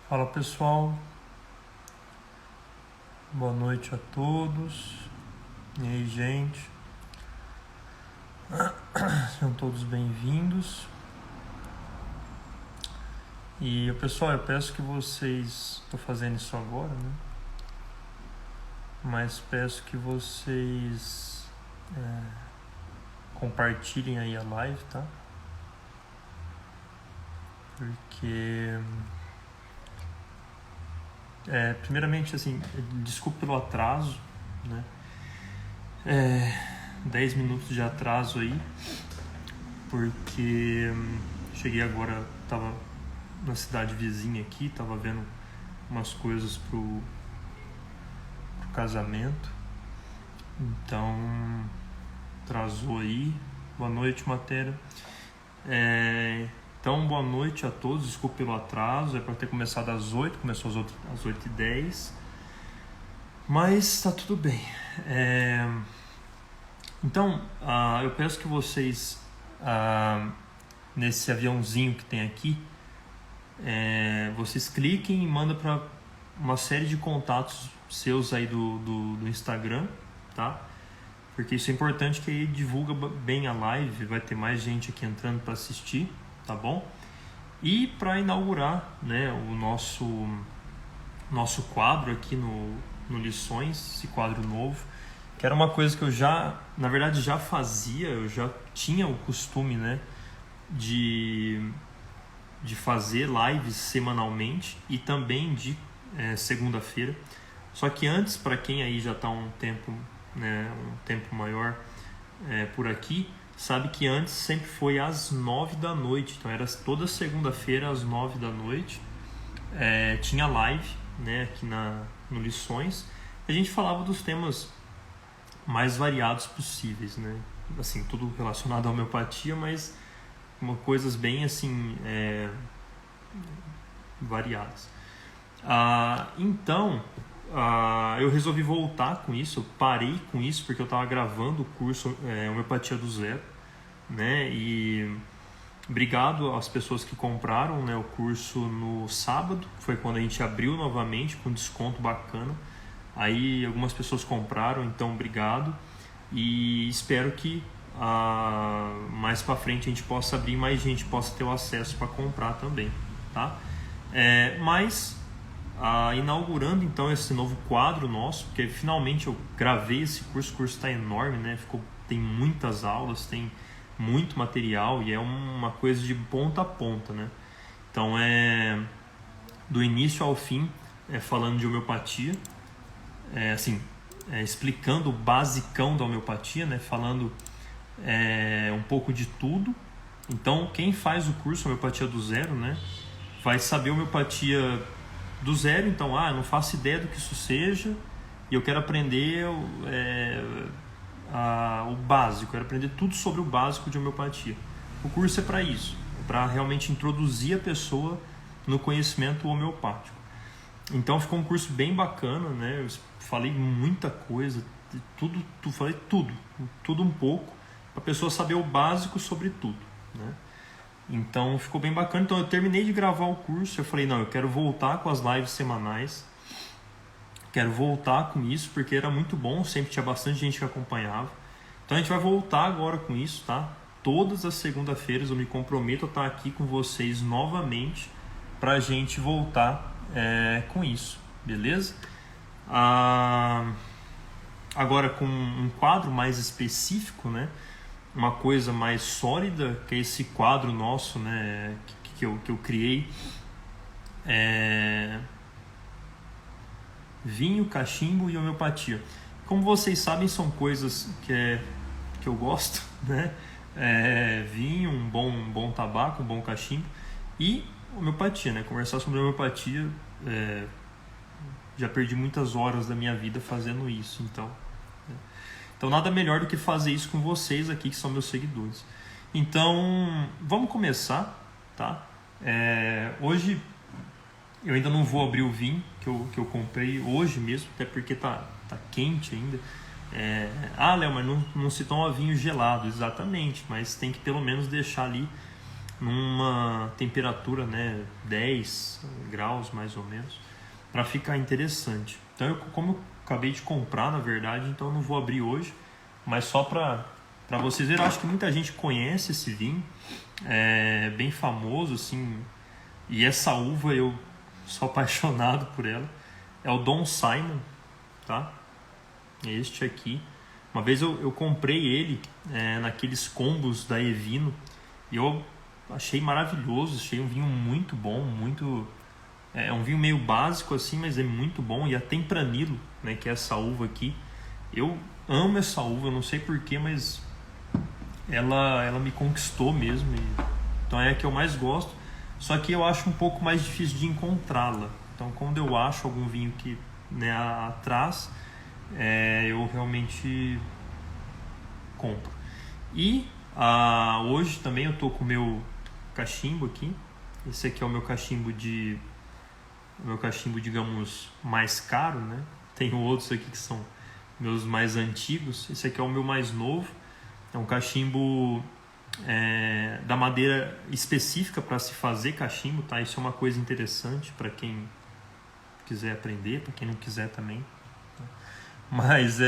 Fala pessoal, boa noite a todos. E aí, gente, sejam todos bem-vindos. E pessoal, eu peço que vocês, estou fazendo isso agora, né? Mas peço que vocês compartilhem aí a live, tá? Porque primeiramente, assim, desculpe pelo atraso, né? 10 minutos de atraso aí, porque cheguei agora, tava na cidade vizinha aqui, tava vendo umas coisas pro casamento, então atrasou aí. Boa noite, Matéria. Então, boa noite a todos, desculpe pelo atraso, é para ter começado às 8, começou às 8h10, mas tá tudo bem. Então, eu peço que vocês, nesse aviãozinho que tem aqui, vocês cliquem e mandem para uma série de contatos seus aí do Instagram, tá? Porque isso é importante, que aí divulga bem a live, vai ter mais gente aqui entrando para assistir, tá bom? E para inaugurar, né, o nosso quadro aqui no Lições, esse quadro novo, que era uma coisa que eu já fazia, eu já tinha o costume, né, de fazer lives semanalmente e também de segunda-feira. Só que antes, para quem aí já está um tempo maior por aqui, sabe que antes sempre foi às 9 da noite. Então era toda segunda-feira às 9 da noite. Tinha live, né, aqui no Lições. A gente falava dos temas mais variados possíveis, né? Assim, tudo relacionado à homeopatia, mas coisas bem assim variadas. Então eu resolvi voltar com isso. Eu parei com isso porque eu estava gravando o curso Homeopatia do Zero, né? E obrigado às pessoas que compraram, né, o curso no sábado, foi quando a gente abriu novamente com desconto bacana. Aí algumas pessoas compraram, então obrigado, e espero que mais para frente a gente possa abrir, mais gente possa ter o acesso para comprar também, tá? Mas inaugurando então esse novo quadro nosso, porque finalmente eu gravei esse curso, o curso está enorme, né? Tem muitas aulas, tem muito material e é uma coisa de ponta a ponta, né? Então do início ao fim, falando de homeopatia, explicando o basicão da homeopatia, né? Falando um pouco de tudo. Então quem faz o curso Homeopatia do Zero, né, vai saber homeopatia do zero. Então, eu não faço ideia do que isso seja e eu quero aprender o básico, quero aprender tudo sobre o básico de homeopatia. O curso é para isso, para realmente introduzir a pessoa no conhecimento homeopático. Então ficou um curso bem bacana, né? Eu falei muita coisa, falei tudo um pouco, para a pessoa saber o básico sobre tudo, né? Então ficou bem bacana. Então eu terminei de gravar o curso, eu falei, não, eu quero voltar com as lives semanais, quero voltar com isso, porque era muito bom, sempre tinha bastante gente que acompanhava. Então a gente vai voltar agora com isso, tá? Todas as segunda-feiras eu me comprometo a estar aqui com vocês novamente para a gente voltar com isso, beleza? Agora com um quadro mais específico, né? Uma coisa mais sólida, que é esse quadro nosso, né, que eu criei. Vinho, cachimbo e homeopatia. Como vocês sabem, são coisas que eu gosto, né? Vinho, um bom tabaco, um bom cachimbo, e homeopatia, né? Conversar sobre homeopatia, já perdi muitas horas da minha vida fazendo isso, então nada melhor do que fazer isso com vocês aqui, que são meus seguidores. Então vamos começar, tá? Hoje eu ainda não vou abrir o vinho que eu comprei hoje mesmo, até porque tá quente ainda. Léo, mas não se toma vinho gelado. Exatamente, mas tem que pelo menos deixar ali numa temperatura, né, 10 graus mais ou menos, para ficar interessante. Então, como eu acabei de comprar, na verdade, então eu não vou abrir hoje, mas só para vocês verem. Eu acho que muita gente conhece esse vinho, é bem famoso, assim, e essa uva eu sou apaixonado por ela. É o Don Simon, tá? Este aqui. Uma vez eu comprei ele naqueles combos da Evino e eu achei maravilhoso, achei um vinho muito bom, é um vinho meio básico assim, mas é muito bom. E a Tempranillo, né, que é essa uva aqui, eu amo essa uva, eu não sei porquê, mas ela me conquistou mesmo, então é a que eu mais gosto. Só que eu acho um pouco mais difícil de encontrá-la. Então, quando eu acho algum vinho que, né, atrás, eu realmente compro. E hoje também eu tô com o meu cachimbo aqui. Esse aqui é o meu cachimbo digamos, mais caro, né? Tenho outros aqui que são meus mais antigos. Esse aqui é o meu mais novo. É um cachimbo da madeira específica para se fazer cachimbo, tá? Isso é uma coisa interessante para quem quiser aprender, para quem não quiser também, tá? Mas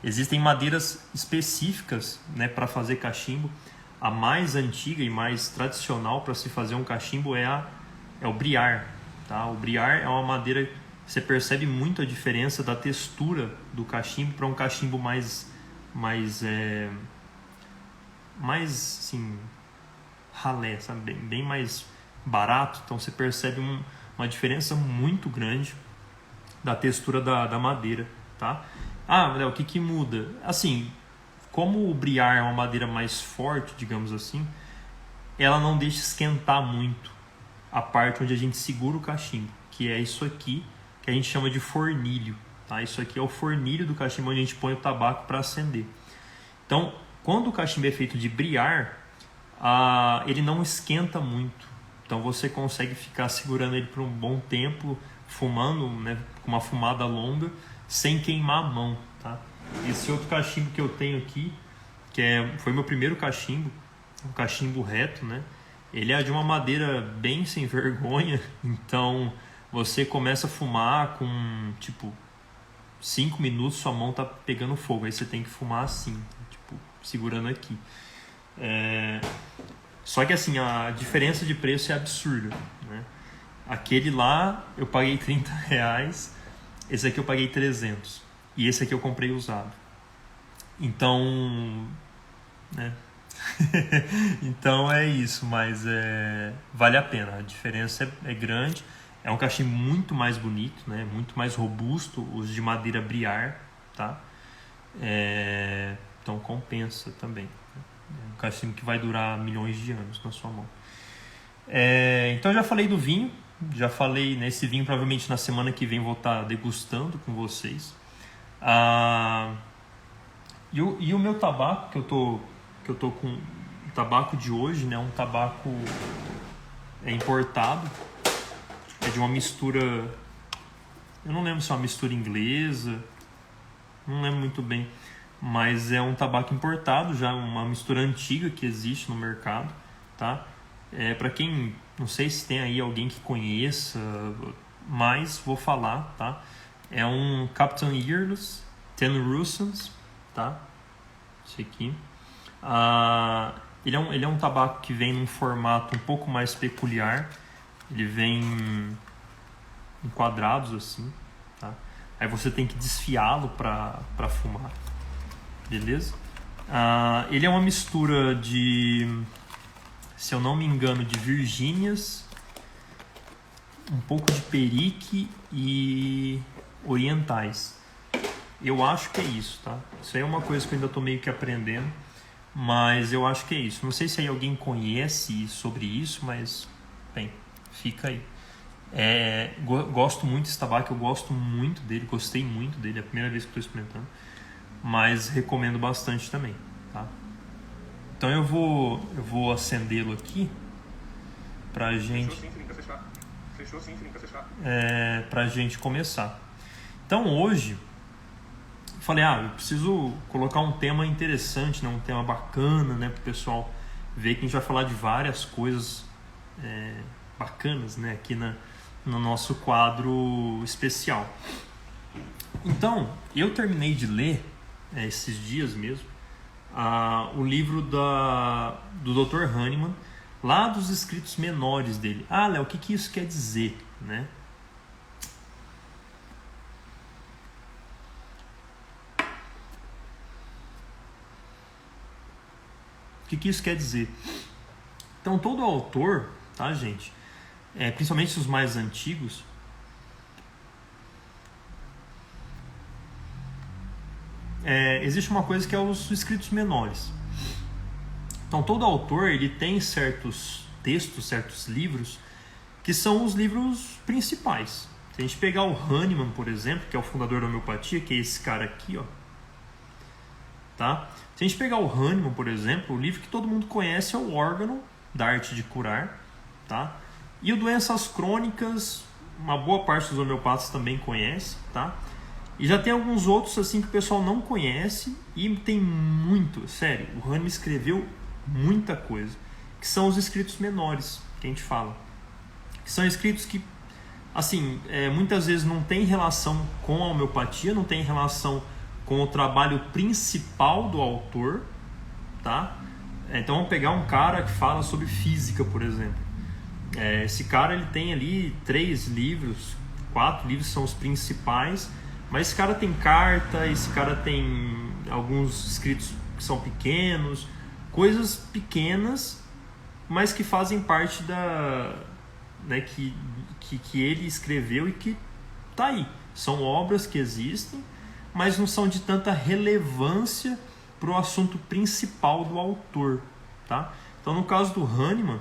existem madeiras específicas, né, para fazer cachimbo. A mais antiga e mais tradicional para se fazer um cachimbo é o briar, tá? O briar é uma madeira que você percebe muito a diferença da textura do cachimbo para um cachimbo mais assim, ralé, sabe? Bem mais barato. Então você percebe uma diferença muito grande da textura da madeira, tá? Léo, o que muda? Assim, como o briar é uma madeira mais forte, digamos assim, ela não deixa esquentar muito a parte onde a gente segura o cachimbo, que é isso aqui, que a gente chama de fornilho, tá? Isso aqui é o fornilho do cachimbo, onde a gente põe o tabaco para acender. Então, quando o cachimbo é feito de briar, ele não esquenta muito. Então você consegue ficar segurando ele por um bom tempo, fumando, né, com uma fumada longa, sem queimar a mão, tá? Esse outro cachimbo que eu tenho aqui, foi meu primeiro cachimbo, um cachimbo reto, né? Ele é de uma madeira bem sem vergonha, então você começa a fumar com, tipo, 5 minutos, sua mão tá pegando fogo, aí você tem que fumar assim, tipo, segurando aqui. Só que assim, a diferença de preço é absurda, né? Aquele lá eu paguei R$30, esse aqui eu paguei 300 e esse aqui eu comprei usado. Então, né? Então é isso, mas vale a pena, a diferença é grande. É um cachimbo muito mais bonito, né? Muito mais robusto, os de madeira briar, tá? Então compensa também. É um cachimbo que vai durar milhões de anos na sua mão. Então eu já falei do vinho, já falei nesse vinho, provavelmente na semana que vem vou estar degustando com vocês. E o meu tabaco, que eu tô com o tabaco de hoje, né? Um tabaco importado, é de uma mistura, eu não lembro se é uma mistura inglesa, não lembro muito bem, mas é um tabaco importado, já uma mistura antiga que existe no mercado, tá? Para quem, não sei se tem aí alguém que conheça, mas vou falar, tá? É um Captain Earless Ten Russans, tá? Esse aqui. Ele é um tabaco que vem num formato um pouco mais peculiar. Ele vem em quadrados assim, tá? Aí você tem que desfiá-lo para fumar, beleza? Ele é uma mistura de, se eu não me engano, de Virgínias, um pouco de Perique e orientais. Eu acho que é isso, tá? Isso aí é uma coisa que eu ainda estou meio que aprendendo, mas eu acho que é isso. Não sei se aí alguém conhece sobre isso, mas, bem, fica aí. Gosto muito desse tabaco, eu gosto muito dele, gostei muito dele, é a primeira vez que estou experimentando, mas recomendo bastante também, tá? Então eu vou acendê-lo aqui pra gente... Fechou sim, Felipe, fechar. Pra gente começar. Então hoje, eu falei, eu preciso colocar um tema interessante, né? Um tema bacana, né? Pro pessoal ver que a gente vai falar de várias coisas bacanas, né, aqui no nosso quadro especial. Então, eu terminei de ler esses dias mesmo o livro do Dr. Hahnemann, lá dos escritos menores dele. Léo, o que isso quer dizer, né? O que isso quer dizer? Então, todo autor, tá, gente? Principalmente os mais antigos, existe uma coisa que é os escritos menores. Então, todo autor ele tem certos textos, certos livros, que são os livros principais. Se a gente pegar o Hahnemann, por exemplo, que é o fundador da homeopatia, que é esse cara aqui, ó, tá? Se a gente pegar o Hahnemann, por exemplo, o livro que todo mundo conhece é o Órgão da Arte de Curar, tá? E o Doenças Crônicas, uma boa parte dos homeopatas também conhece, tá? E já tem alguns outros assim que o pessoal não conhece e tem muito, sério, o Hahnemann escreveu muita coisa, que são os escritos menores, que a gente fala. Que são escritos que, assim, muitas vezes não tem relação com a homeopatia, não tem relação com o trabalho principal do autor, tá? Então vamos pegar um cara que fala sobre física, por exemplo. Esse cara ele tem ali 3 livros, 4 livros são os principais, mas esse cara tem carta, esse cara tem alguns escritos que são pequenos, coisas pequenas, mas que fazem parte que ele escreveu e que tá aí. São obras que existem, mas não são de tanta relevância para o assunto principal do autor, tá? Então, no caso do Hahnemann,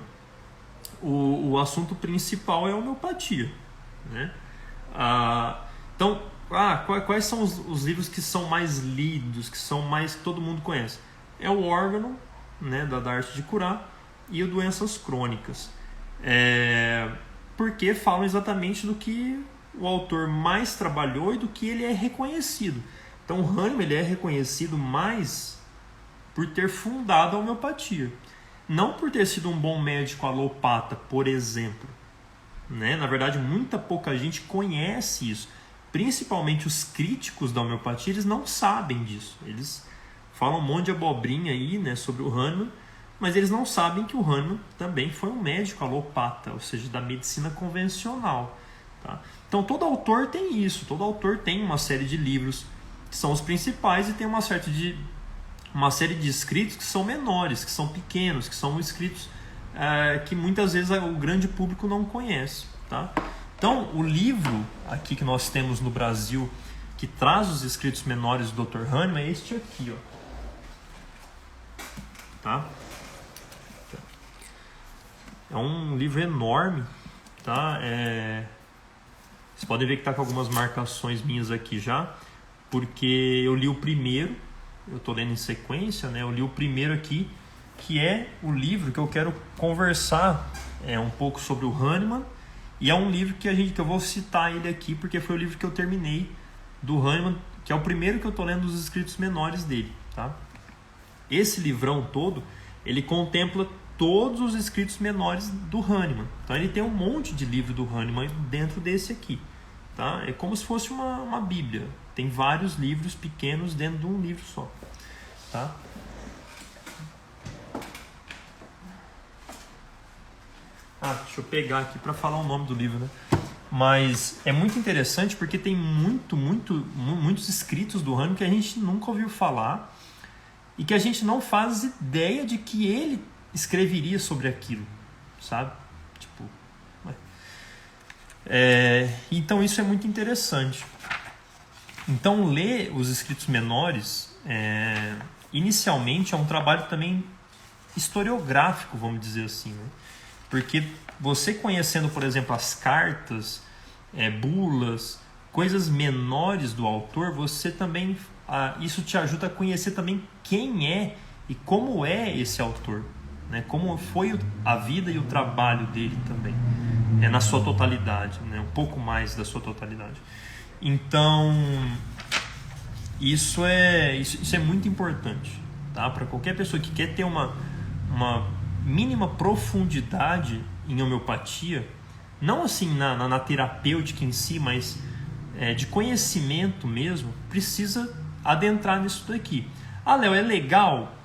o assunto principal é a homeopatia, né? Então, quais são os livros que são mais lidos, que são mais que todo mundo conhece? É o Órgão, né, da Arte de Curar, e o Doenças Crônicas, porque falam exatamente do que o autor mais trabalhou e do que ele é reconhecido. Então o Hahnemann ele é reconhecido mais por ter fundado a homeopatia, não por ter sido um bom médico alopata, por exemplo, né? Na verdade, muita pouca gente conhece isso, principalmente os críticos da homeopatia, eles não sabem disso. Eles falam um monte de abobrinha aí, né, sobre o Hahnemann, mas eles não sabem que o Hahnemann também foi um médico alopata, ou seja, da medicina convencional, tá? Então todo autor tem isso, todo autor tem uma série de livros que são os principais e tem uma série de escritos que são menores, que são pequenos, que são escritos que muitas vezes o grande público não conhece, tá? Então o livro aqui que nós temos no Brasil que traz os escritos menores do Dr. Hahnemann é este aqui, ó. Tá? É um livro enorme, tá? Vocês podem ver que está com algumas marcações minhas aqui já, porque eu li o primeiro, eu estou lendo em sequência, né? Eu li o primeiro aqui, que é o livro que eu quero conversar um pouco sobre o Hahnemann, e é um livro que eu vou citar ele aqui, porque foi o livro que eu terminei do Hahnemann, que é o primeiro que eu estou lendo dos escritos menores dele, tá? Esse livrão todo, ele contempla todos os escritos menores do Hahnemann. Então ele tem um monte de livro do Hahnemann dentro desse aqui, tá? É como se fosse uma bíblia. Tem vários livros pequenos dentro de um livro só, tá? Deixa eu pegar aqui para falar o nome do livro, né? Mas é muito interessante porque tem muitos escritos do Hahnemann que a gente nunca ouviu falar e que a gente não faz ideia de que ele escreveria sobre aquilo, sabe? Tipo, então isso é muito interessante. Então ler os escritos menores inicialmente é um trabalho também historiográfico, vamos dizer assim, né? Porque você conhecendo, por exemplo, as cartas, bulas, coisas menores do autor, você também isso te ajuda a conhecer também quem é e como é esse autor, né? Como foi a vida e o trabalho dele também, na sua totalidade, né? Um pouco mais da sua totalidade. Então isso é muito importante, tá? Para qualquer pessoa que quer ter uma mínima profundidade em homeopatia, não assim na terapêutica em si, mas de conhecimento mesmo, precisa adentrar nisso daqui. Ah, Léo, é legal?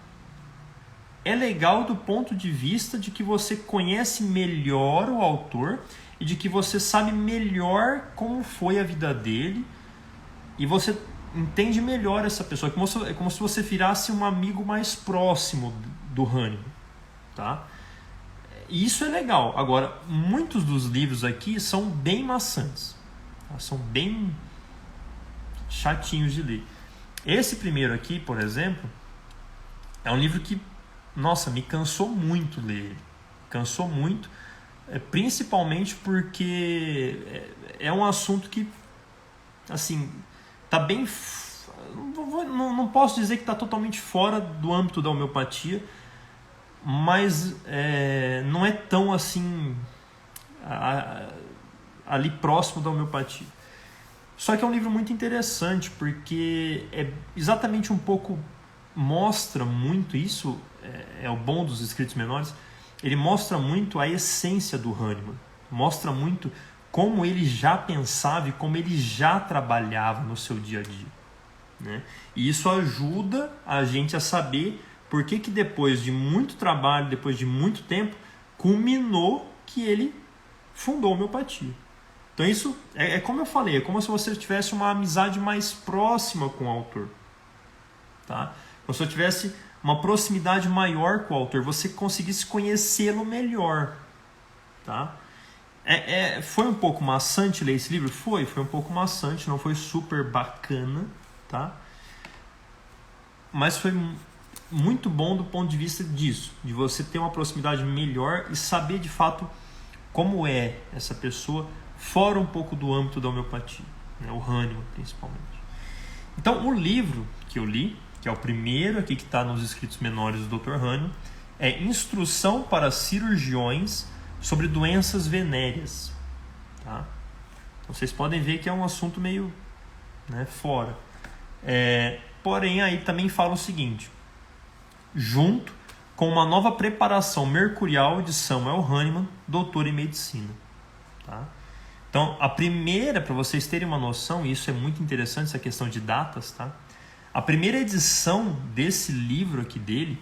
É legal do ponto de vista de que você conhece melhor o autor e de que você sabe melhor como foi a vida dele e você entende melhor essa pessoa. É como se você virasse um amigo mais próximo do Hahnemann, tá? E isso é legal. Agora, muitos dos livros aqui são bem maçantes, tá? São bem chatinhos de ler. Esse primeiro aqui, por exemplo, é um livro que, nossa, me cansou muito ler ele. Cansou muito, principalmente porque é um assunto que, assim, tá bem... Não posso dizer que está totalmente fora do âmbito da homeopatia, mas não é tão assim ali próximo da homeopatia. Só que é um livro muito interessante, porque é exatamente um pouco... mostra muito isso, é o bom dos escritos menores, ele mostra muito a essência do Hahnemann, mostra muito como ele já pensava e como ele já trabalhava no seu dia a dia, né? E isso ajuda a gente a saber por que depois de muito trabalho, depois de muito tempo, culminou que ele fundou a homeopatia. Então isso é como eu falei, é como se você tivesse uma amizade mais próxima com o autor, tá? Como se você tivesse uma proximidade maior com o autor, você conseguisse conhecê-lo melhor, tá? Foi um pouco maçante ler esse livro? Foi um pouco maçante, não foi super bacana, tá? Mas foi muito bom do ponto de vista disso, de você ter uma proximidade melhor e saber de fato como é essa pessoa fora um pouco do âmbito da homeopatia, né? O Hahnemann principalmente. Então o livro que eu li, que é o primeiro aqui que está nos escritos menores do Dr. Hahnemann, é Instrução para Cirurgiões sobre Doenças Venéreas, tá? Então vocês podem ver que é um assunto meio, né, fora. Porém, aí também fala o seguinte: junto com uma nova preparação mercurial de Samuel Hahnemann, doutor em medicina, tá? Então, a primeira, para vocês terem uma noção, e isso é muito interessante, essa questão de datas, tá? A primeira edição desse livro aqui dele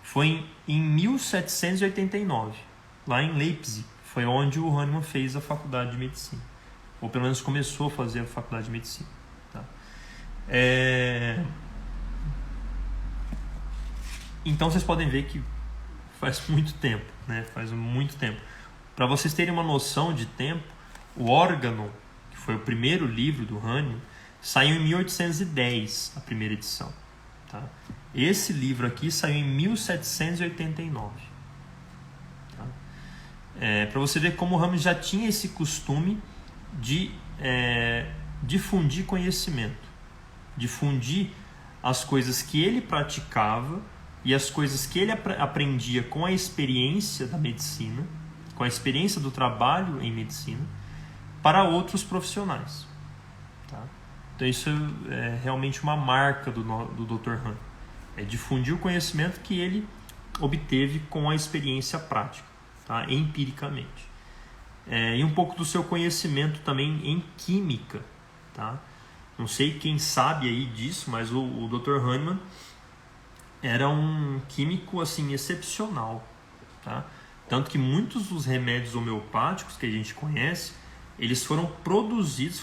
foi em 1789, lá em Leipzig. Foi onde o Hahnemann fez a faculdade de medicina. Ou pelo menos começou a fazer a faculdade de medicina, tá? Então vocês podem ver que faz muito tempo, né? Faz muito tempo. Para vocês terem uma noção de tempo, o Órgano, que foi o primeiro livro do Hahnemann, saiu em 1810, a primeira edição, tá? Esse livro aqui saiu em 1789. Tá? Para você ver como o Hahnemann já tinha esse costume de difundir conhecimento, difundir as coisas que ele praticava e as coisas que ele aprendia com a experiência da medicina, com a experiência do trabalho em medicina, para outros profissionais, tá? Então isso é realmente uma marca do Dr. Hahnemann, é difundir o conhecimento que ele obteve com a experiência prática, tá? Empiricamente, e um pouco do seu conhecimento também em química, tá? Não sei quem sabe aí disso, mas o Dr. Hahnemann era um químico assim excepcional, tá? Tanto que muitos dos remédios homeopáticos que a gente conhece, eles foram produzidos,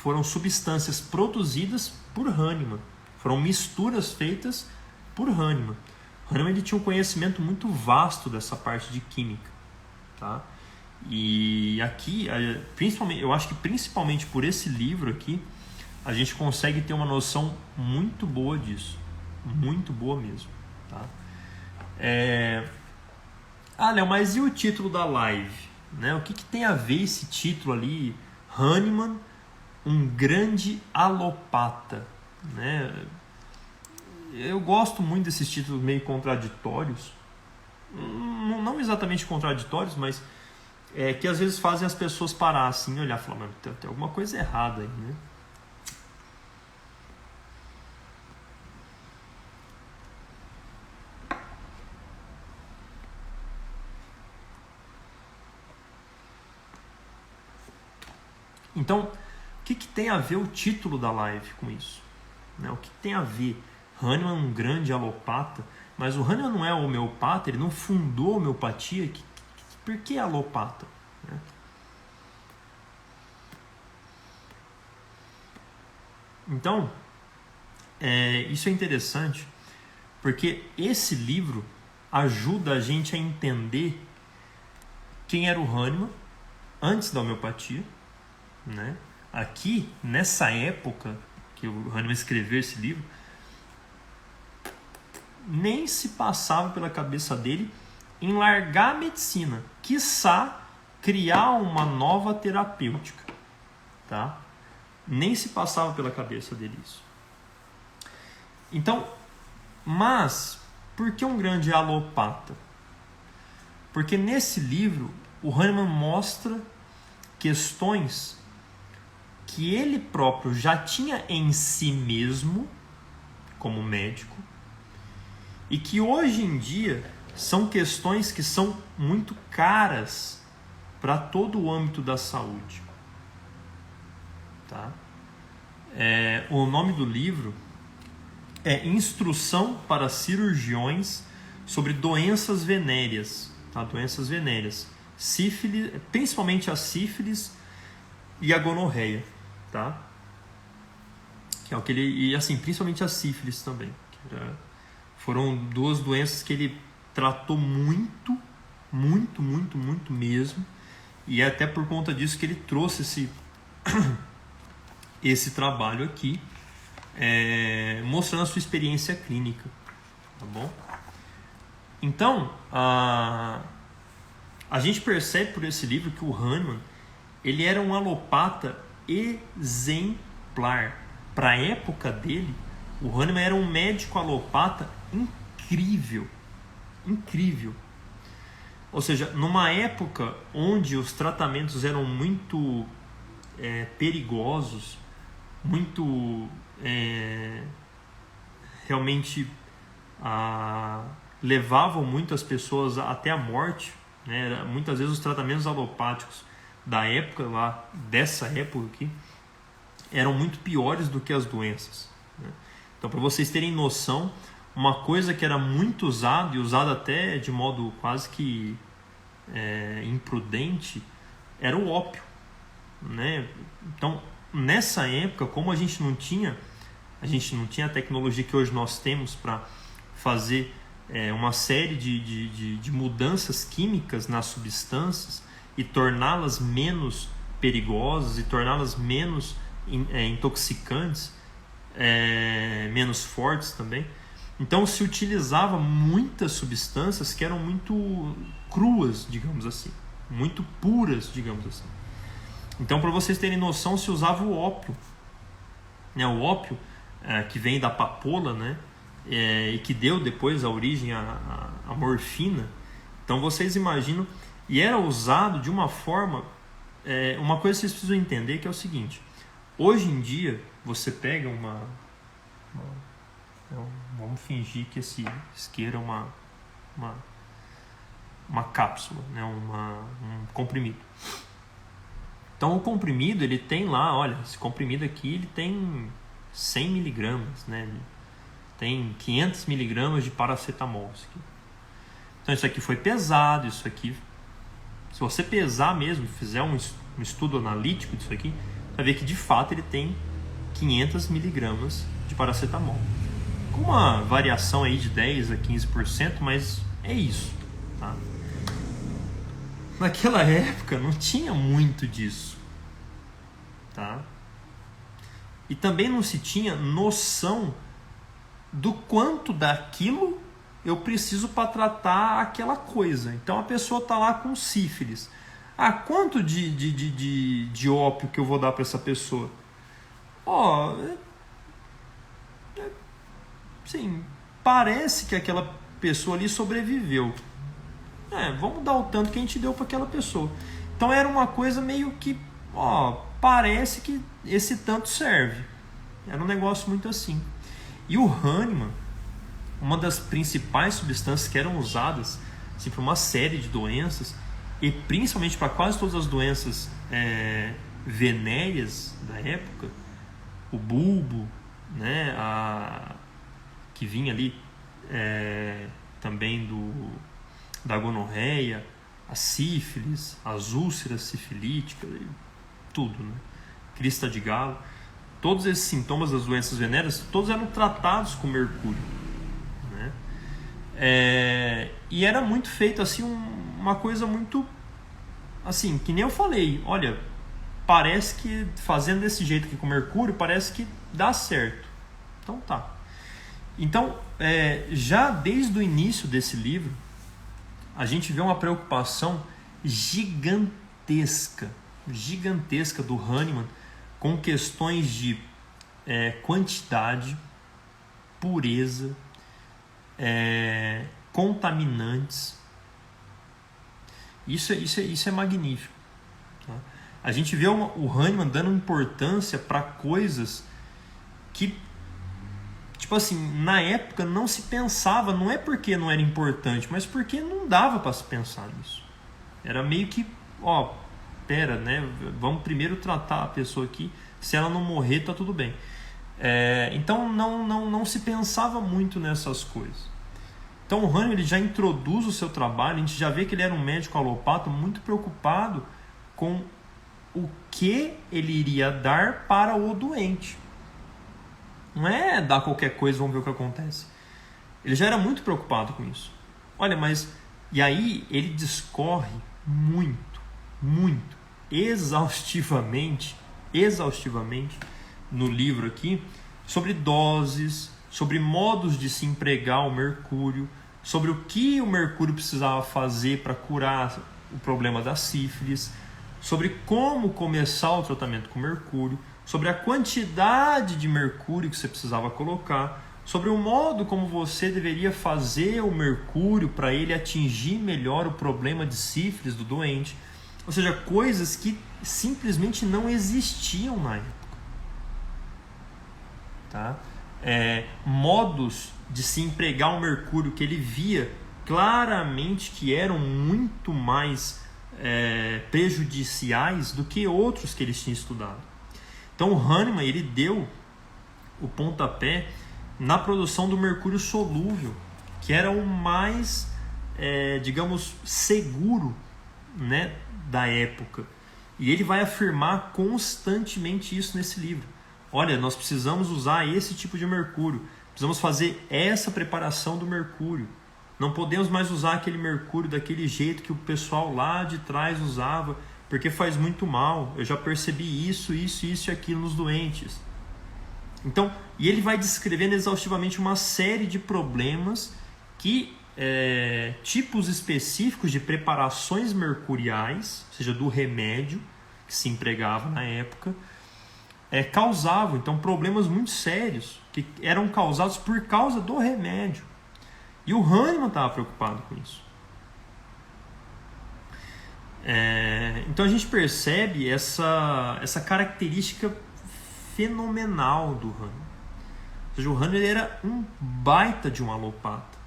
foram substâncias produzidas por Hahnemann, foram misturas feitas por Hahnemann. Hahnemann ele tinha um conhecimento muito vasto dessa parte de química, tá? E aqui, principalmente, eu acho que principalmente por esse livro aqui, a gente consegue ter uma noção muito boa disso, muito boa mesmo, tá? Léo, mas e o título da live? Né? O que tem a ver esse título ali? Hahnemann, um grande alopata, né? Eu gosto muito desses títulos meio contraditórios, não exatamente contraditórios, mas que às vezes fazem as pessoas parar assim e olhar e falar, mano, tem alguma coisa errada aí, né? Então, o que tem a ver o título da live com isso? Né? O que tem a ver? Hahnemann é um grande alopata, mas o Hahnemann não é homeopata, ele não fundou a homeopatia. Por que alopata? Né? Então, isso é interessante, porque esse livro ajuda a gente a entender quem era o Hahnemann antes da homeopatia, né? Aqui, nessa época que o Hahnemann escreveu esse livro, nem se passava pela cabeça dele em largar a medicina, quiçá criar uma nova terapêutica, tá? Nem se passava pela cabeça dele isso. Então, mas por que um grande alopata? Porque nesse livro o Hahnemann mostra questões que ele próprio já tinha em si mesmo como médico e que hoje em dia são questões que são muito caras para todo o âmbito da saúde. Tá? O nome do livro é Instrução para Cirurgiões sobre Doenças Venéreas. Tá? Doenças venéreas. Sífilis, principalmente a sífilis e a gonorreia. Tá? Que é o que ele, e assim, principalmente a sífilis também. Foram duas doenças que ele tratou muito mesmo. E é até por conta disso que ele trouxe esse trabalho aqui, mostrando a sua experiência clínica, tá bom? Então, a gente percebe por esse livro que o Hahnemann, ele era um alopata exemplar. Para a época dele, o Hahnemann era um médico alopata incrível. Ou seja, numa época onde os tratamentos eram muito perigosos, muito realmente levavam muitas pessoas até a morte, né? Muitas vezes os tratamentos alopáticos da época lá, dessa época aqui, eram muito piores do que as doenças, né? Então, para vocês terem noção, uma coisa que era muito usada, e usada até de modo quase que imprudente, era o ópio, né? Então, nessa época, como a gente não tinha a tecnologia que hoje nós temos para fazer uma série de mudanças químicas nas substâncias e torná-las menos perigosas e torná-las menos intoxicantes, menos fortes também. Então se utilizava muitas substâncias que eram muito cruas, digamos assim, muito puras, digamos assim. Então, para vocês terem noção, se usava o ópio, né? O ópio que vem da papoula, né? E que deu depois a origem à morfina. Então vocês imaginam, e era usado de uma forma, uma coisa que vocês precisam entender, que é o seguinte: hoje em dia você pega vamos fingir que esse isqueiro é uma cápsula, né? Um comprimido. Então o comprimido, ele tem lá, olha, esse comprimido aqui ele tem 100 miligramas, né? Ele tem 500 miligramas de paracetamol. Isso aqui. Então isso aqui foi pesado, isso aqui, se você pesar mesmo, fizer um estudo analítico disso aqui, você vai ver que de fato ele tem 500 miligramas de paracetamol. Com uma variação aí de 10 a 15%, mas é isso, tá? Naquela época não tinha muito disso, tá? E também não se tinha noção do quanto daquilo eu preciso para tratar aquela coisa. Então a pessoa está lá com sífilis. Quanto de ópio que eu vou dar para essa pessoa? Sim, parece que aquela pessoa ali sobreviveu. Vamos dar o tanto que a gente deu para aquela pessoa. Então era uma coisa meio que, parece que esse tanto serve. Era um negócio muito assim. E o Hahnemann, uma das principais substâncias que eram usadas assim, para uma série de doenças, e principalmente para quase todas as doenças venéreas da época, o bulbo, né, que vinha ali também da gonorreia, a sífilis, as úlceras sifilíticas, tudo, né? Crista de galo, todos esses sintomas das doenças venéreas, todos eram tratados com mercúrio, né? E era muito feito assim, uma coisa muito assim, que nem eu falei, olha, parece que fazendo desse jeito aqui com mercúrio, parece que dá certo. Então tá. Então, já desde o início desse livro, a gente vê uma preocupação gigantesca do Hahnemann com questões de quantidade, pureza, contaminantes. Isso é magnífico. Tá? A gente vê o Hahnemann dando importância para coisas que, tipo assim, na época não se pensava, não é porque não era importante, mas porque não dava para se pensar nisso. Era meio que, pera, né? Vamos primeiro tratar a pessoa aqui, se ela não morrer, tá tudo bem. Então não se pensava muito nessas coisas. Então o Hahnemann ele já introduz o seu trabalho, a gente já vê que ele era um médico alopata muito preocupado com o que ele iria dar para o doente. Não é dar qualquer coisa, vamos ver o que acontece. Ele já era muito preocupado com isso. Olha, e aí ele discorre muito, exaustivamente no livro aqui, sobre doses, sobre modos de se empregar o mercúrio, sobre o que o mercúrio precisava fazer para curar o problema da sífilis, sobre como começar o tratamento com mercúrio, sobre a quantidade de mercúrio que você precisava colocar, sobre o modo como você deveria fazer o mercúrio para ele atingir melhor o problema de sífilis do doente. Ou seja, coisas que simplesmente não existiam na época. Tá? Modos de se empregar o mercúrio que ele via claramente que eram muito mais prejudiciais do que outros que ele tinha estudado. Então o Hahnemann ele deu o pontapé na produção do mercúrio solúvel, que era o mais, digamos, seguro, né, da época. E ele vai afirmar constantemente isso nesse livro. Olha, nós precisamos usar esse tipo de mercúrio, precisamos fazer essa preparação do mercúrio. Não podemos mais usar aquele mercúrio daquele jeito que o pessoal lá de trás usava, porque faz muito mal. Eu já percebi isso e aquilo nos doentes. Então, e ele vai descrevendo exaustivamente uma série de problemas que tipos específicos de preparações mercuriais, ou seja, do remédio que se empregava na época, causavam, então, problemas muito sérios que eram causados por causa do remédio. E o Hahnemann estava preocupado com isso. Então a gente percebe essa característica fenomenal do Hahnemann. Ou seja, o Hahnemann ele era um baita de um alopata.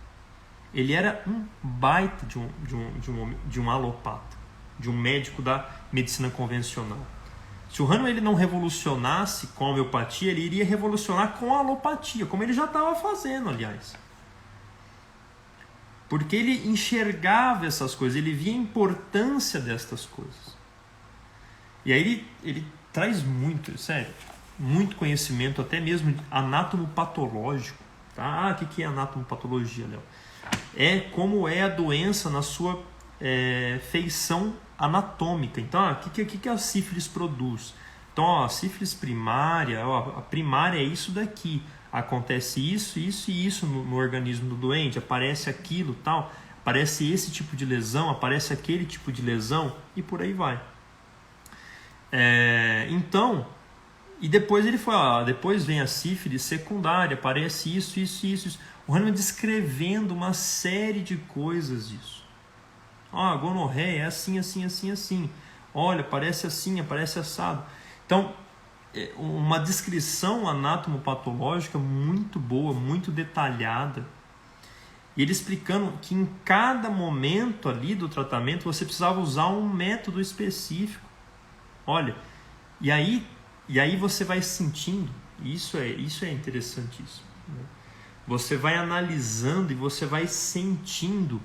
Ele era um baita de um alopata, de um médico da medicina convencional. Se o Hahnemann ele não revolucionasse com a homeopatia, ele iria revolucionar com a alopatia, como ele já estava fazendo, aliás. Porque ele enxergava essas coisas, ele via a importância destas coisas. E aí ele traz muito, sério, muito conhecimento, até mesmo anatomopatológico. Tá? O que é anatomopatologia, Léo? É como é a doença na sua feição anatômica. Então, o que a sífilis produz? Então, a sífilis primária, a primária é isso daqui. Acontece isso e isso no organismo do doente, aparece aquilo, tal, aparece esse tipo de lesão, aparece aquele tipo de lesão e por aí vai. Então, e depois ele foi, depois vem a sífilis secundária, aparece isso. O Hahnemann descrevendo uma série de coisas disso. A gonorreia é assim. Olha, aparece assim, aparece assado. Então, uma descrição anatomopatológica muito boa, muito detalhada. E ele explicando que em cada momento ali do tratamento você precisava usar um método específico. Olha, E aí você vai sentindo, isso é interessantíssimo, né? Você vai analisando e você vai sentindo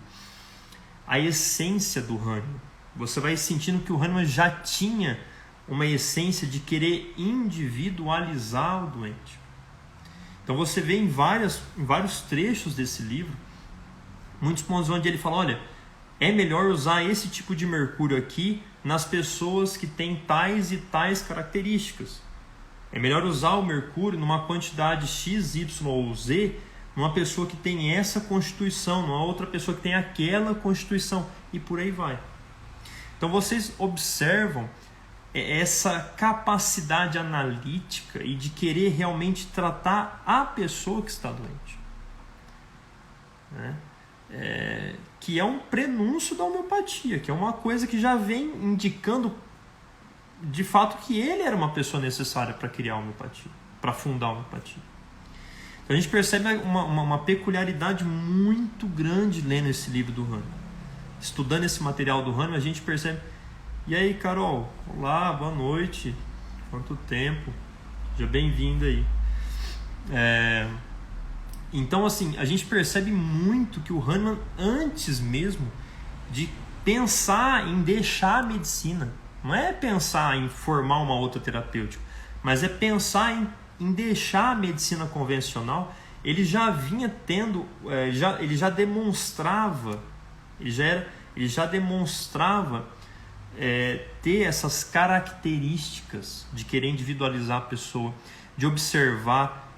a essência do Hahnemann. Você vai sentindo que o Hahnemann já tinha uma essência de querer individualizar o doente. Então você vê em vários trechos desse livro, muitos pontos onde ele fala, olha, é melhor usar esse tipo de mercúrio aqui nas pessoas que têm tais e tais características. É melhor usar o mercúrio numa quantidade X, Y ou Z, numa pessoa que tem essa constituição, numa outra pessoa que tem aquela constituição, e por aí vai. Então vocês observam essa capacidade analítica e de querer realmente tratar a pessoa que está doente, né? Que é um prenúncio da homeopatia, que é uma coisa que já vem indicando de fato que ele era uma pessoa necessária para criar a homeopatia, para fundar a homeopatia. Então a gente percebe uma peculiaridade muito grande lendo esse livro do Hahnemann. Estudando esse material do Hahnemann, a gente percebe. E aí, Carol? Olá, boa noite. Quanto tempo? Seja bem-vinda aí. Então, assim, a gente percebe muito que o Hahnemann, antes mesmo de pensar em deixar a medicina, não é pensar em formar uma outra terapêutica, mas é pensar em deixar a medicina convencional, ele já vinha tendo, ele já demonstrava ter essas características de querer individualizar a pessoa, de observar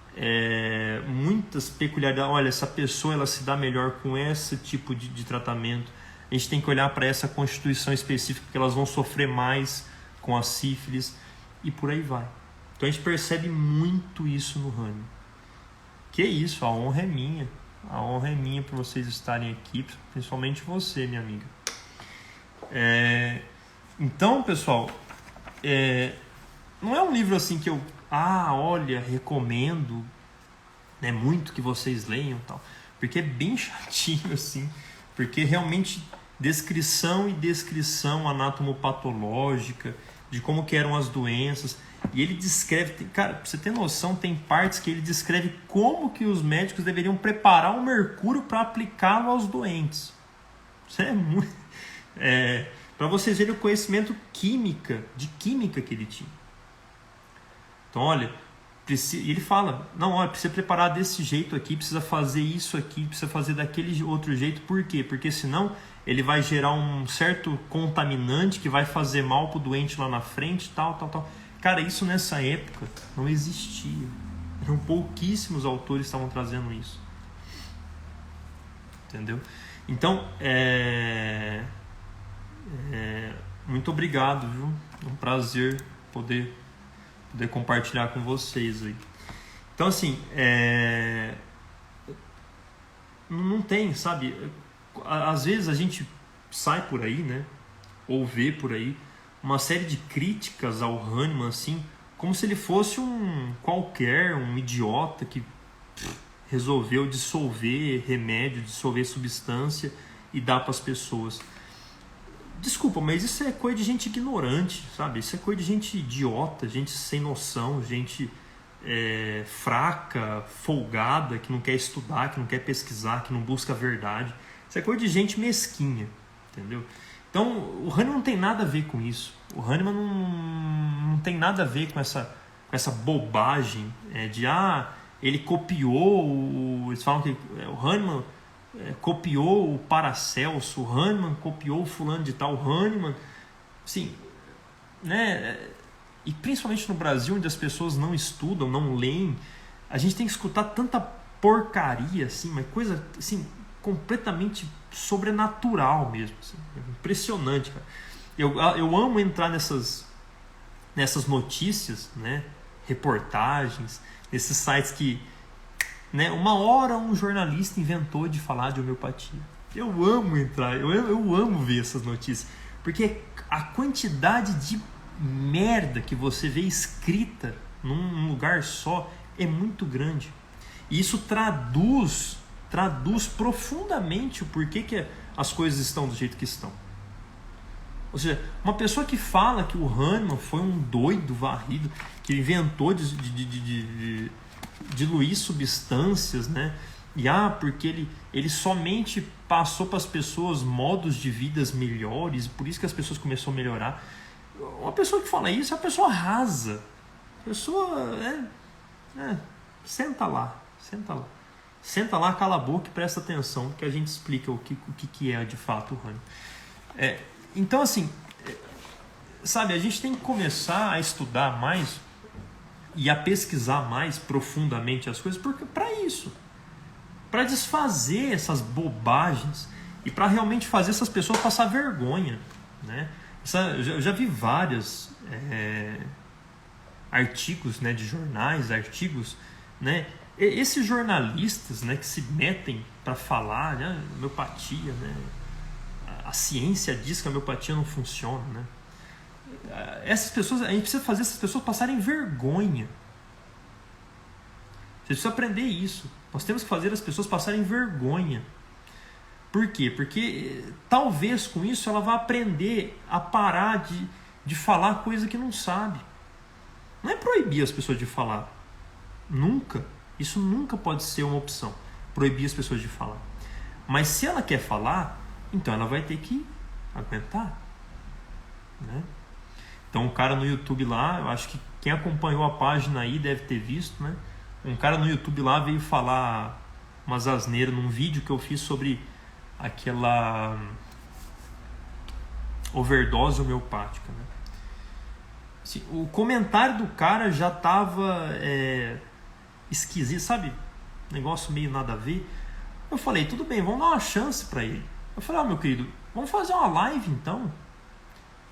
muitas peculiaridades. Olha, essa pessoa ela se dá melhor com esse tipo de tratamento. A gente tem que olhar para essa constituição específica, porque elas vão sofrer mais com a sífilis e por aí vai. Então a gente percebe muito isso no Hahnemann. Que isso, a honra é minha. A honra é minha por vocês estarem aqui, principalmente você, minha amiga. Então, pessoal, não é um livro assim que eu, recomendo, né, muito que vocês leiam, tal, porque é bem chatinho assim, porque realmente descrição anatomopatológica de como que eram as doenças, e ele descreve, cara, pra você ter noção, tem partes que ele descreve como que os médicos deveriam preparar o mercúrio para aplicá-lo aos doentes. Isso é muito... para vocês verem o conhecimento de química que ele tinha. Então, olha, ele fala, precisa preparar desse jeito aqui, precisa fazer isso aqui, precisa fazer daquele outro jeito. Por quê? Porque senão ele vai gerar um certo contaminante que vai fazer mal pro doente lá na frente, tal. Cara, isso nessa época não existia. Eram pouquíssimos autores que estavam trazendo isso. Entendeu? Então, muito obrigado, viu? É um prazer poder compartilhar com vocês aí. Então, assim, não tem, sabe? Às vezes a gente sai por aí, né? Ou vê por aí uma série de críticas ao Hahnemann, assim, como se ele fosse um idiota que resolveu dissolver remédio, dissolver substância e dar para as pessoas. Desculpa, mas isso é coisa de gente ignorante, sabe? Isso é coisa de gente idiota, gente sem noção, gente fraca, folgada, que não quer estudar, que não quer pesquisar, que não busca a verdade. Isso é coisa de gente mesquinha, entendeu? Então, o Hahnemann não tem nada a ver com isso. O Hahnemann não tem nada a ver com essa bobagem de ele copiou, eles falam que o Hahnemann copiou o Paracelso, o Hahnemann copiou o fulano de tal, o Hahnemann, assim, né? E principalmente no Brasil, onde as pessoas não estudam, não leem, a gente tem que escutar tanta porcaria, assim, uma coisa assim, completamente sobrenatural mesmo, assim, impressionante, cara. Eu amo entrar nessas notícias, né? Reportagens, nesses sites que, né, uma hora um jornalista inventou de falar de homeopatia. Eu amo entrar, eu amo ver essas notícias, porque a quantidade de merda que você vê escrita num lugar só é muito grande. E isso traduz profundamente o porquê que as coisas estão do jeito que estão. Ou seja, uma pessoa que fala que o Hahnemann foi um doido varrido, que inventou de diluir substâncias, né? E porque ele somente passou para as pessoas modos de vidas melhores, por isso que as pessoas começaram a melhorar. Uma pessoa que fala isso é uma pessoa rasa. A pessoa senta lá. Senta lá, cala a boca e presta atenção, que a gente explica o que é de fato o Hahnemann. Então, assim, sabe, a gente tem que começar a estudar mais e a pesquisar mais profundamente as coisas, porque para isso, para desfazer essas bobagens e para realmente fazer essas pessoas passar vergonha, né? Eu já vi vários artigos, né, de jornais, né? Esses jornalistas, né, que se metem para falar, né, homeopatia, né? A ciência diz que a homeopatia não funciona, né? Essas pessoas, a gente precisa fazer essas pessoas passarem vergonha. Você precisa aprender isso. Nós temos que fazer as pessoas passarem vergonha. Por quê? Porque talvez com isso ela vá aprender a parar de falar coisa que não sabe. Não é proibir as pessoas de falar. Nunca. Isso nunca pode ser uma opção. Proibir as pessoas de falar. Mas se ela quer falar, então ela vai ter que aguentar, né? Então um cara no YouTube lá, eu acho que quem acompanhou a página aí deve ter visto, né? Um cara no YouTube lá veio falar umas asneiras num vídeo que eu fiz sobre aquela overdose homeopática, né? Assim, o comentário do cara já tava esquisito, sabe? Negócio meio nada a ver. Eu falei, tudo bem, vamos dar uma chance para ele. Eu falei, meu querido, vamos fazer uma live então.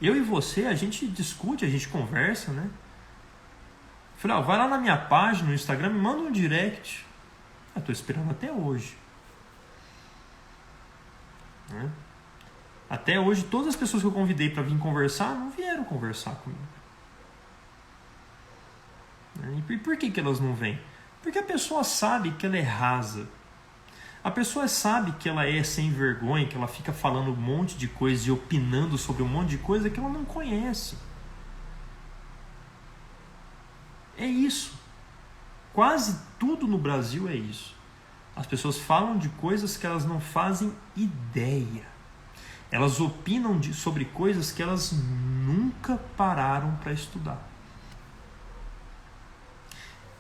Eu e você, a gente discute, a gente conversa, né? Eu falei, vai lá na minha página, no Instagram, me manda um direct. Eu tô esperando até hoje. Né? Até hoje, todas as pessoas que eu convidei para vir conversar, não vieram conversar comigo. E por que elas não vêm? Porque a pessoa sabe que ela é rasa. A pessoa sabe que ela é sem vergonha, que ela fica falando um monte de coisa e opinando sobre um monte de coisa que ela não conhece. É isso. Quase tudo no Brasil é isso. As pessoas falam de coisas que elas não fazem ideia. Elas opinam sobre coisas que elas nunca pararam para estudar.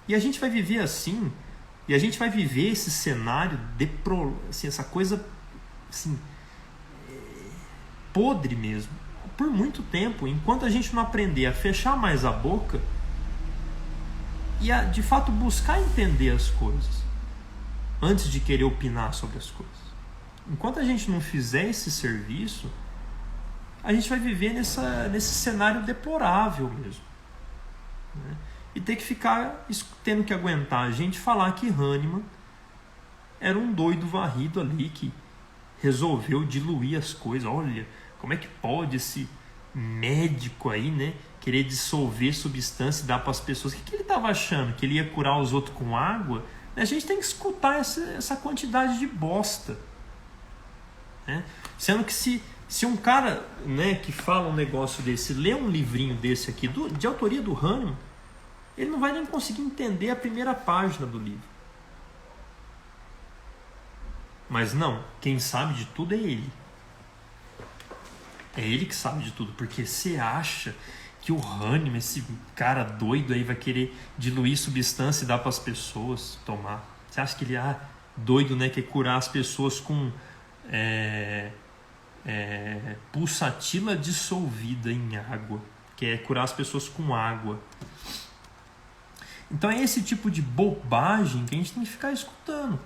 E a gente vai viver assim. E a gente vai viver esse cenário, assim, essa coisa assim, podre mesmo, por muito tempo, enquanto a gente não aprender a fechar mais a boca e a, de fato, buscar entender as coisas antes de querer opinar sobre as coisas. Enquanto a gente não fizer esse serviço, a gente vai viver nesse cenário deplorável mesmo, né? E ter que ficar tendo que aguentar a gente falar que Hahnemann era um doido varrido ali que resolveu diluir as coisas. Olha, como é que pode esse médico aí, né, querer dissolver substância e dar para as pessoas? O que ele estava achando? Que ele ia curar os outros com água? A gente tem que escutar essa quantidade de bosta, né? Sendo que se um cara, né, que fala um negócio desse, lê um livrinho desse aqui, de autoria do Hahnemann, ele não vai nem conseguir entender a primeira página do livro. Mas não, quem sabe de tudo é ele. É ele que sabe de tudo, porque você acha que o Hahnemann, esse cara doido aí, vai querer diluir substância e dar para as pessoas tomar? Você acha que ele doido, né, quer curar as pessoas com pulsatila dissolvida em água, quer curar as pessoas com água? Então é esse tipo de bobagem que a gente tem que ficar escutando.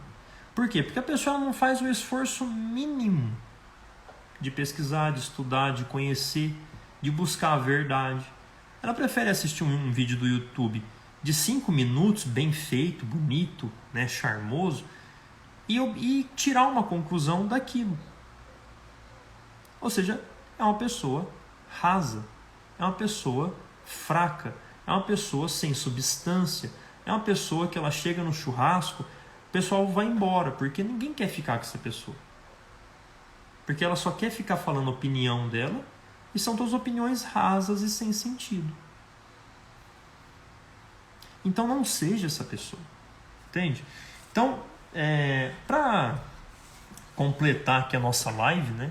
Por quê? Porque a pessoa não faz o esforço mínimo de pesquisar, de estudar, de conhecer, de buscar a verdade. Ela prefere assistir um vídeo do YouTube de 5 minutos, bem feito, bonito, né, charmoso, e tirar uma conclusão daquilo. Ou seja, é uma pessoa rasa, é uma pessoa fraca, é uma pessoa sem substância, é uma pessoa que ela chega no churrasco, o pessoal vai embora, porque ninguém quer ficar com essa pessoa. Porque ela só quer ficar falando a opinião dela e são todas opiniões rasas e sem sentido. Então não seja essa pessoa, entende? Então, para completar aqui a nossa live, né?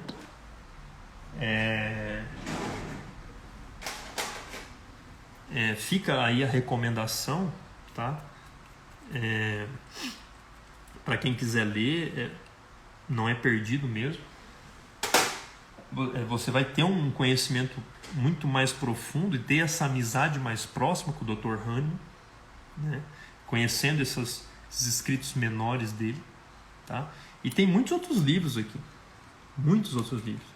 Fica aí a recomendação, tá? Para quem quiser ler, não é perdido mesmo. Você vai ter um conhecimento muito mais profundo e ter essa amizade mais próxima com o Dr. Hahnemann, né? Conhecendo esses escritos menores dele, tá? E tem muitos outros livros aqui, muitos outros livros.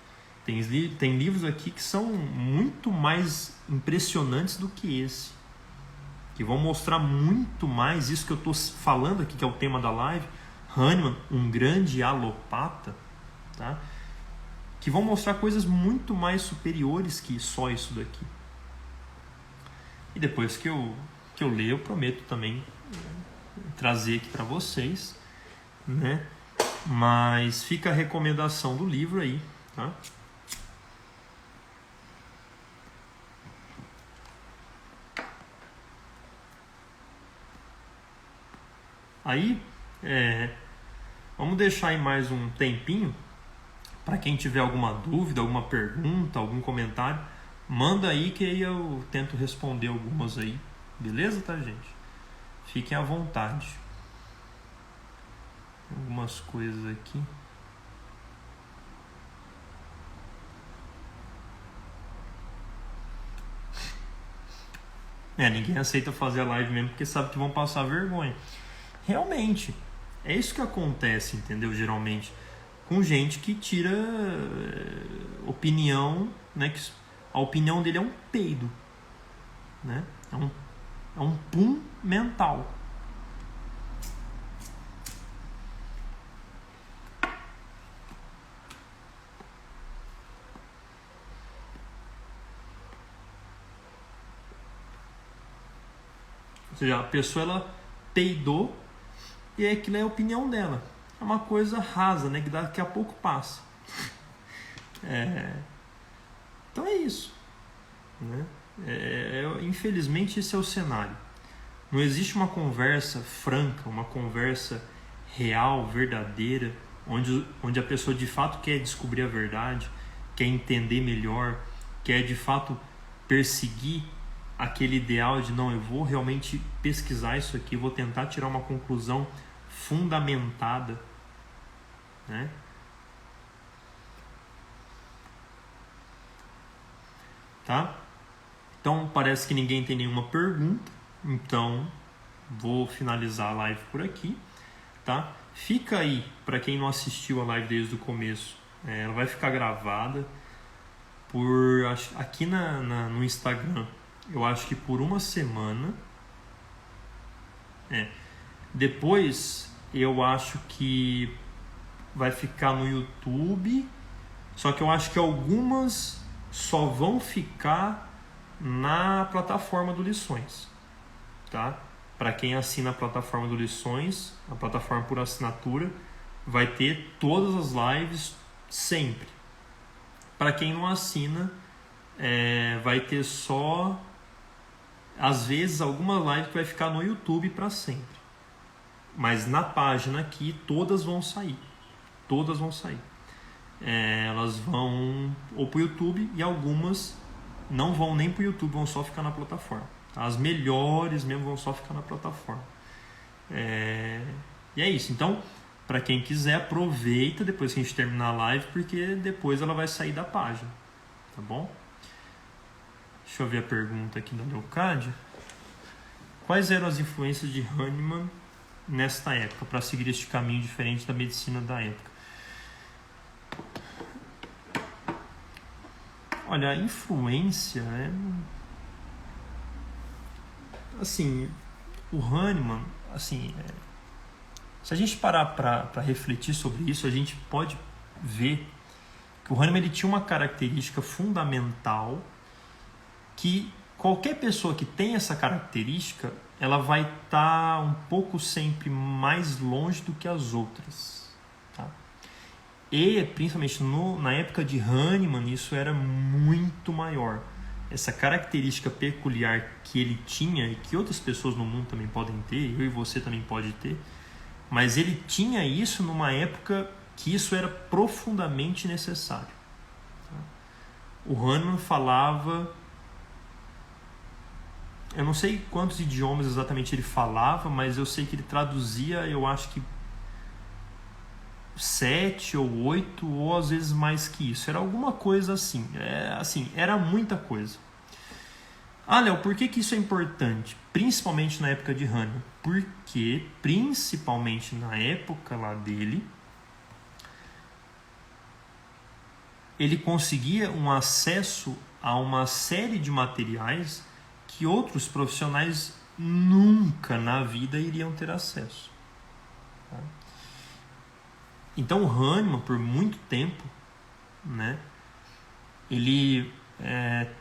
Tem livros aqui que são muito mais impressionantes do que esse, que vão mostrar muito mais isso que eu estou falando aqui, que é o tema da live. Hahnemann, um grande alopata, tá? Que vão mostrar coisas muito mais superiores que só isso daqui. E depois que eu ler, eu prometo também trazer aqui para vocês, né? Mas fica a recomendação do livro aí, tá? Aí, vamos deixar aí mais um tempinho para quem tiver alguma dúvida, alguma pergunta, algum comentário, manda aí que aí eu tento responder algumas aí, beleza, tá, gente? Fiquem à vontade. Algumas coisas aqui. Ninguém aceita fazer a live mesmo porque sabe que vão passar vergonha. Realmente, é isso que acontece, entendeu? Geralmente, com gente que tira opinião, né? Que a opinião dele é um peido, né? É um pum mental. Ou seja, a pessoa ela peidou e aquilo é a opinião dela. É uma coisa rasa, né? Que daqui a pouco passa. Então é isso, né? Infelizmente esse é o cenário. Não existe uma conversa franca, uma conversa real, verdadeira, onde a pessoa de fato quer descobrir a verdade, quer entender melhor, quer de fato perseguir aquele ideal de não, eu vou realmente pesquisar isso aqui, vou tentar tirar uma conclusão fundamentada, né? Tá? Então parece que ninguém tem nenhuma pergunta, então vou finalizar a live por aqui, tá? Fica aí, para quem não assistiu a live desde o começo, ela vai ficar gravada aqui no Instagram, eu acho que por uma semana. Depois eu acho que vai ficar no YouTube, só que eu acho que algumas só vão ficar na plataforma do Lições, tá? Para quem assina a plataforma do Lições, a plataforma por assinatura, vai ter todas as lives sempre. Para quem não assina, vai ter só, às vezes, alguma live que vai ficar no YouTube para sempre. Mas na página aqui, todas vão sair. Todas vão sair. Elas vão ou para o YouTube e algumas não vão nem para o YouTube, vão só ficar na plataforma. As melhores mesmo vão só ficar na plataforma. E é isso. Então, para quem quiser, aproveita depois que a gente terminar a live, porque depois ela vai sair da página. Tá bom? Deixa eu ver a pergunta aqui da Leocádia. Quais eram as influências de Hahnemann nesta época, para seguir este caminho diferente da medicina da época? Olha, a influência assim, o Hahnemann, assim, se a gente parar para refletir sobre isso, a gente pode ver que o Hahnemann ele tinha uma característica fundamental que qualquer pessoa que tem essa característica, ela vai estar um pouco sempre mais longe do que as outras, tá? E principalmente na época de Hahnemann isso era muito maior. Essa característica peculiar que ele tinha e que outras pessoas no mundo também podem ter, eu e você também pode ter, mas ele tinha isso numa época que isso era profundamente necessário. O Hahnemann falava, eu não sei quantos idiomas exatamente ele falava, mas eu sei que ele traduzia, eu acho que 7 ou 8, ou às vezes mais que isso. Era alguma coisa assim. Era muita coisa. Léo, por que isso é importante? Principalmente na época de Hahnemann. Porque, principalmente na época lá dele, ele conseguia um acesso a uma série de materiais que outros profissionais nunca na vida iriam ter acesso. Tá? Então o Hahnemann, por muito tempo, né, ele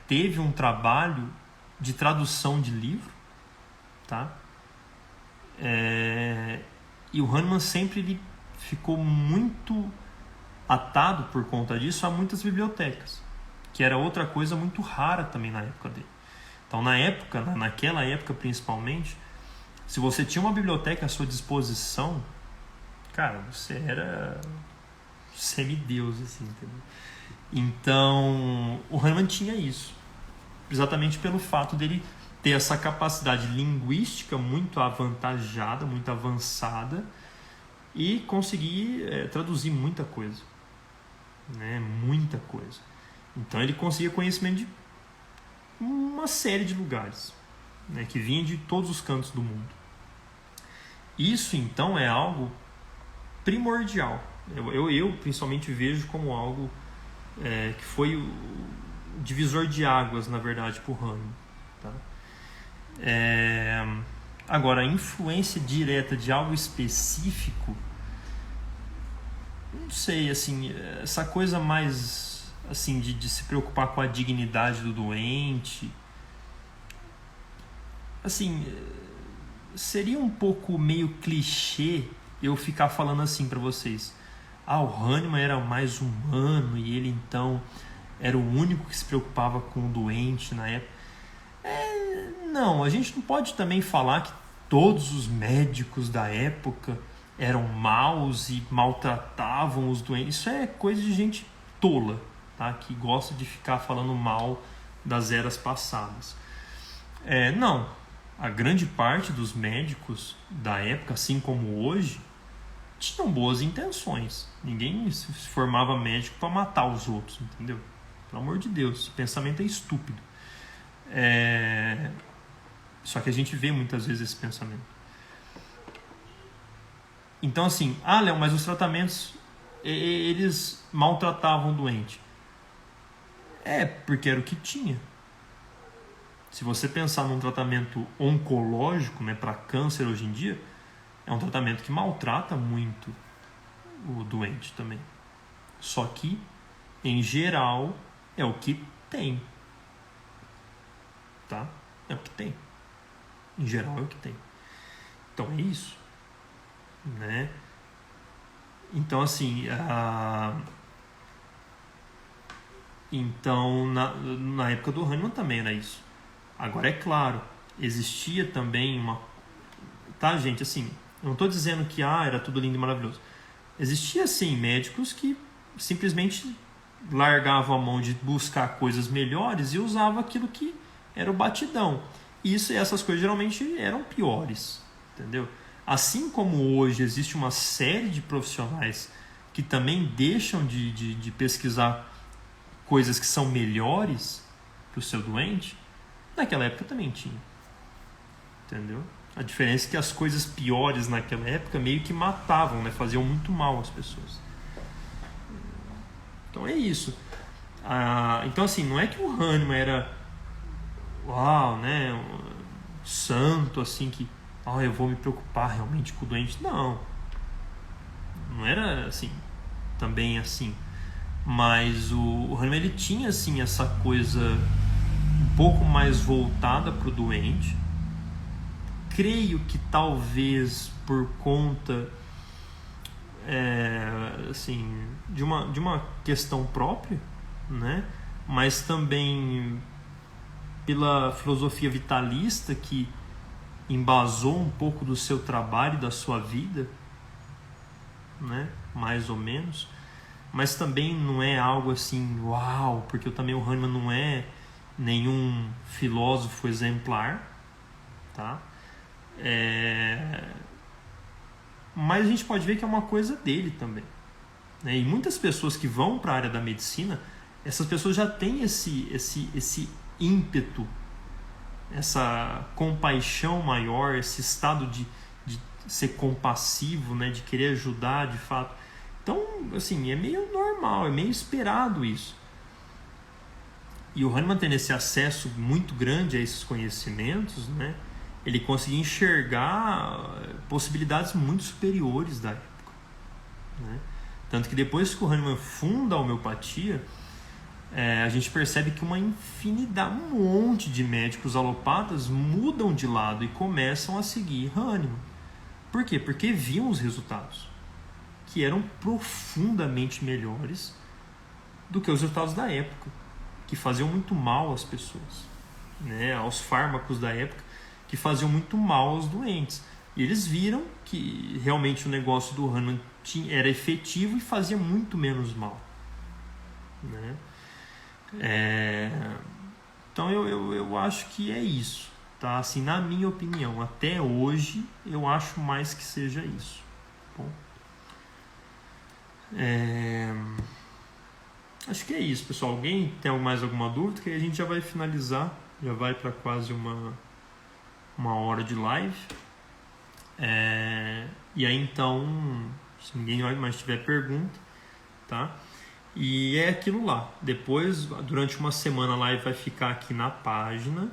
teve um trabalho de tradução de livro, tá? E o Hahnemann sempre ele ficou muito atado por conta disso a muitas bibliotecas, que era outra coisa muito rara também na época dele. Então naquela época principalmente, se você tinha uma biblioteca à sua disposição, cara, você era semideus, assim, entendeu? Então, o Hahnemann tinha isso. Exatamente pelo fato dele ter essa capacidade linguística muito avantajada, muito avançada, e conseguir traduzir muita coisa. Né? Muita coisa. Então, ele conseguia conhecimento de uma série de lugares, né? Que vinha de todos os cantos do mundo. Isso, então, é algo primordial. Eu principalmente vejo como algo que foi o divisor de águas, na verdade, para o Hahnemann. Tá? Agora, a influência direta de algo específico, não sei, assim, essa coisa mais assim de se preocupar com a dignidade do doente, assim, seria um pouco meio clichê eu ficar falando assim para vocês. O Hahnemann era mais humano e ele então era o único que se preocupava com o doente na época. Não, a gente não pode também falar que todos os médicos da época eram maus e maltratavam os doentes. Isso é coisa de gente tola, tá? Que gosta de ficar falando mal das eras passadas. Não, a grande parte dos médicos da época, assim como hoje, tinham boas intenções. Ninguém se formava médico para matar os outros, entendeu? Pelo amor de Deus, esse pensamento é estúpido. Só que a gente vê muitas vezes esse pensamento. Então assim, Léo, mas os tratamentos, eles maltratavam o doente. Porque era o que tinha. Se você pensar num tratamento oncológico, né, para câncer hoje em dia, é um tratamento que maltrata muito o doente também. Só que, em geral, é o que tem. Tá? É o que tem. Em geral, é o que tem. Então, é isso. Né? Então, assim, então na época do Hahnemann também era isso. Agora, é claro, existia também uma... Tá, gente? Assim, eu não estou dizendo que era tudo lindo e maravilhoso. Existia, sim, médicos que simplesmente largavam a mão de buscar coisas melhores e usavam aquilo que era o batidão. E essas coisas geralmente eram piores, entendeu? Assim como hoje existe uma série de profissionais que também deixam de pesquisar coisas que são melhores para o seu doente, naquela época também tinha. Entendeu? A diferença é que as coisas piores naquela época meio que matavam, né? Faziam muito mal às pessoas. Então é isso. Então assim, não é que o Hahnemann era né, um santo assim que eu vou me preocupar realmente com o doente. Não era assim, também assim. Mas o Hahnemann, ele tinha assim essa coisa um pouco mais voltada para o doente. Creio que talvez por conta assim, de uma questão própria, né? Mas também pela filosofia vitalista que embasou um pouco do seu trabalho e da sua vida, né? Mais ou menos. Mas também não é algo assim, uau, porque também o Hahnemann não é nenhum filósofo exemplar, tá? Mas a gente pode ver que é uma coisa dele também, né? E muitas pessoas que vão para a área da medicina, essas pessoas já têm esse ímpeto, essa compaixão maior, esse estado de ser compassivo, né? De querer ajudar de fato. Então, assim, é meio normal, é meio esperado isso. E o Hahnemann tendo esse acesso muito grande a esses conhecimentos, né? Ele conseguia enxergar possibilidades muito superiores da época, né? Tanto que depois que o Hahnemann funda a homeopatia, a gente percebe que uma infinidade, um monte de médicos alopatas mudam de lado e começam a seguir Hahnemann. Por quê? Porque viam os resultados, que eram profundamente melhores do que os resultados da época, que faziam muito mal às pessoas, né? Aos fármacos da época, que faziam muito mal aos doentes. E eles viram que realmente o negócio do Hahnemann era efetivo e fazia muito menos mal, né? Então eu acho que é isso, tá? Assim, na minha opinião, até hoje eu acho mais que seja isso. Bom, acho que é isso, pessoal. Alguém tem mais alguma dúvida? Que aí a gente já vai finalizar, já vai para quase uma hora de live. E aí então, se ninguém mais tiver pergunta, tá? E é aquilo lá. Depois, durante uma semana, a live vai ficar aqui na página.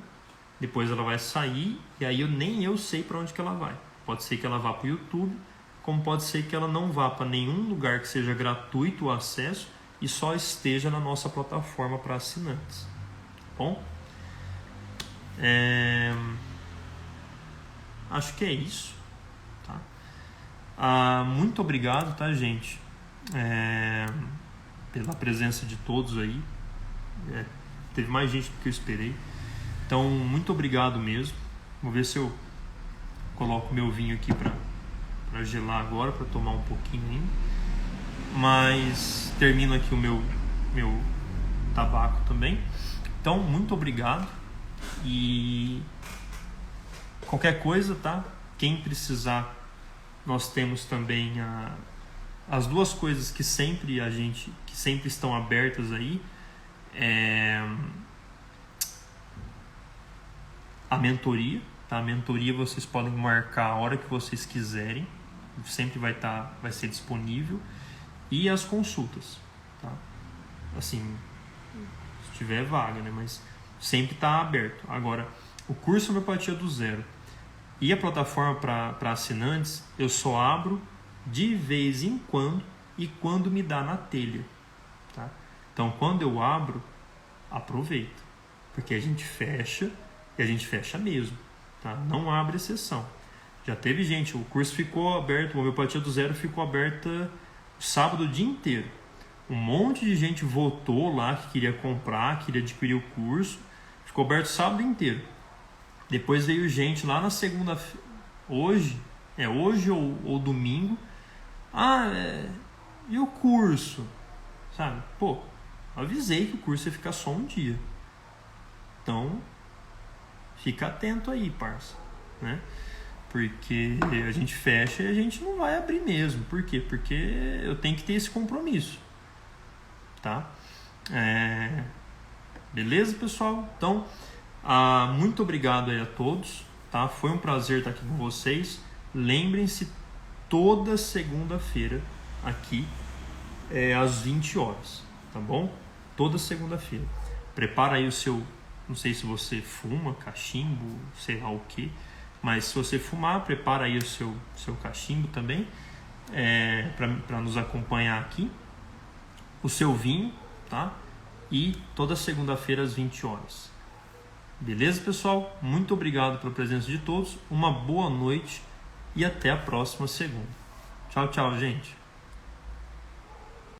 Depois ela vai sair e aí nem eu sei para onde que ela vai. Pode ser que ela vá para o YouTube, como pode ser que ela não vá para nenhum lugar que seja gratuito o acesso e só esteja na nossa plataforma para assinantes. Tá bom? Acho que é isso, tá? Muito obrigado, tá, gente? Pela presença de todos aí. Teve mais gente do que eu esperei. Então, muito obrigado mesmo. Vou ver se eu coloco meu vinho aqui para gelar agora, para tomar um pouquinho ainda. Mas termino aqui o meu tabaco também. Então, muito obrigado. E qualquer coisa, tá? Quem precisar, nós temos também as duas coisas que sempre estão abertas aí. A mentoria, tá? A mentoria vocês podem marcar a hora que vocês quiserem, sempre vai ser disponível, e as consultas, tá? Assim, se tiver vaga, né? Mas sempre está aberto. Agora, o curso Homeopatia do Zero e a plataforma para assinantes, eu só abro de vez em quando e quando me dá na telha, tá? Então, quando eu abro, aproveita, porque a gente fecha e a gente fecha mesmo, tá? Não abre exceção. Já teve gente, o curso ficou aberto, a Homeopatia do Zero ficou aberta o sábado o dia inteiro. Um monte de gente votou lá que queria comprar, queria adquirir o curso, ficou aberto o sábado inteiro. Depois veio gente lá na segunda-feira, hoje ou domingo, e o curso? Sabe? Pô, avisei que o curso ia ficar só um dia. Então, fica atento aí, parça, né? Porque a gente fecha e a gente não vai abrir mesmo. Por quê? Porque eu tenho que ter esse compromisso, tá? Beleza, pessoal? Então, muito obrigado aí a todos, tá? Foi um prazer estar aqui com vocês. Lembrem-se, toda segunda-feira aqui às 20 horas, tá bom? Toda segunda-feira. Prepara aí o seu, não sei se você fuma, cachimbo, sei lá o que, mas se você fumar, prepara aí o seu cachimbo também, para nos acompanhar aqui. O seu vinho, tá? E toda segunda-feira às 20 horas. Beleza, pessoal? Muito obrigado pela presença de todos. Uma boa noite e até a próxima segunda. Tchau, tchau, gente.